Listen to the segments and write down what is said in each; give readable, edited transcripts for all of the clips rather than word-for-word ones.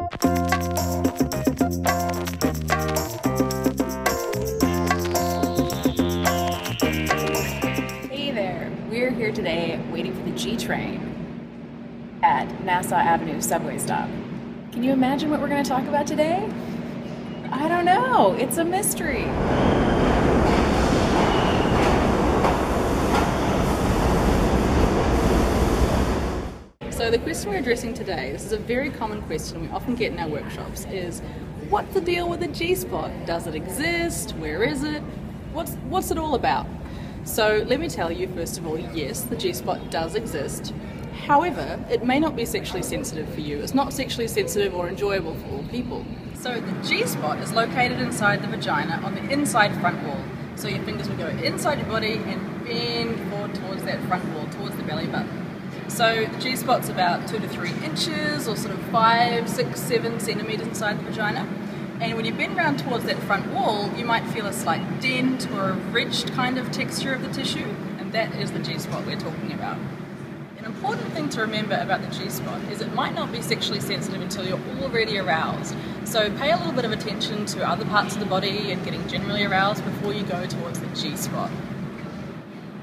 Hey there, we're here today waiting for the G train at Nassau Avenue subway stop. Can you imagine what we're going to talk about today? I don't know, it's a mystery. So the question we're addressing today, this is a very common question we often get in our workshops, is what's the deal with the G-spot? Does it exist? Where is it? What's it all about? So let me tell you, first of all, yes, the G-spot does exist. However, it may not be sexually sensitive for you. It's not sexually sensitive or enjoyable for all people. So the G-spot is located inside the vagina on the inside front wall. So your fingers will go inside your body and bend forward towards that front wall, towards the belly button. So the G-spot's about 2 to 3 inches, or sort of 5, 6, 7 centimeters inside the vagina. And when you bend around towards that front wall, you might feel a slight dent or a ridged kind of texture of the tissue, and that is the G-spot we're talking about. An important thing to remember about the G-spot is it might not be sexually sensitive until you're already aroused. So pay a little bit of attention to other parts of the body and getting generally aroused before you go towards the G-spot.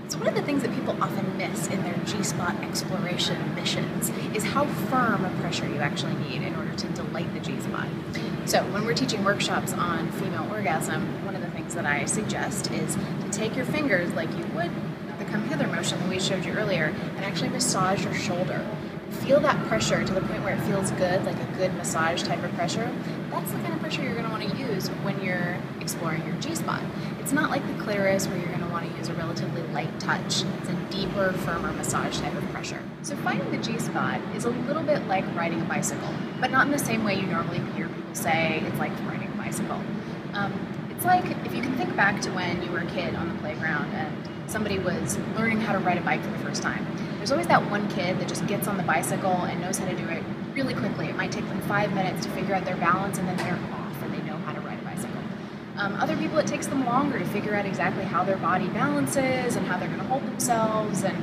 So one of the things that people often miss in their G-spot exploration missions is how firm a pressure you actually need in order to delight the G-spot. So when we're teaching workshops on female orgasm, one of the things that I suggest is to take your fingers like you would the come hither motion that we showed you earlier and actually massage your shoulder. Feel that pressure to the point where it feels good, like a good massage type of pressure. That's the kind of pressure you're going to want to use when you're exploring your G-spot. It's not like the clitoris where you're going to want to use a relatively light touch. It's a deeper, firmer massage type of pressure. So finding the G-spot is a little bit like riding a bicycle, but not in the same way you normally hear people say it's like riding a bicycle. It's like if you can think back to when you were a kid on the playground and somebody was learning how to ride a bike for the first time. There's always that one kid that just gets on the bicycle and knows how to do it really quickly. It might take them 5 minutes to figure out their balance and then they're off and they know how to ride a bicycle. Other people, it takes them longer to figure out exactly how their body balances and how they're going to hold themselves, and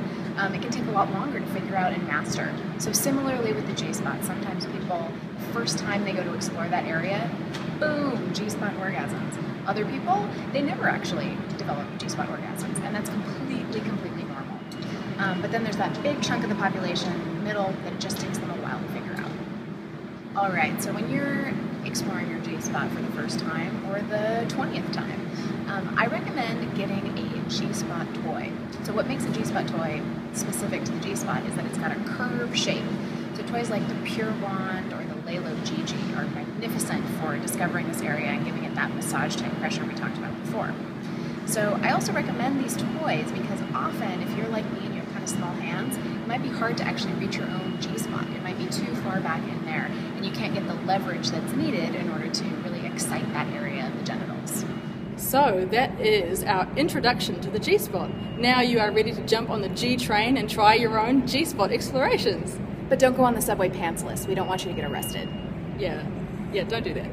it can take a lot longer to figure out and master. So similarly with the G-spot, sometimes people, the first time they go to explore that area, boom, G-spot orgasms. Other people, they never actually develop G-spot orgasms, and that's completely normal. But then there's that big chunk of the population in the middle that it just takes them a while to figure out. Alright, so when you're exploring your G-spot for the first time, or the 20th time, I recommend getting a G-spot toy. So what makes a G-spot toy specific to the G-spot is that it's got a curved shape. So toys like the Pure Wand or the Lalo GG are magnificent for discovering this area and giving it that massage type pressure we talked about before. So I also recommend these toys because often if you're like me and you have kind of small hands, it might be hard to actually reach your own G-spot. It might be too far back in there and you can't get the leverage that's needed in order to really excite that area of the genitals. So that is our introduction to the G-spot. Now you are ready to jump on the G train and try your own G-spot explorations. But don't go on the subway pantsless. We don't want you to get arrested. Yeah, don't do that.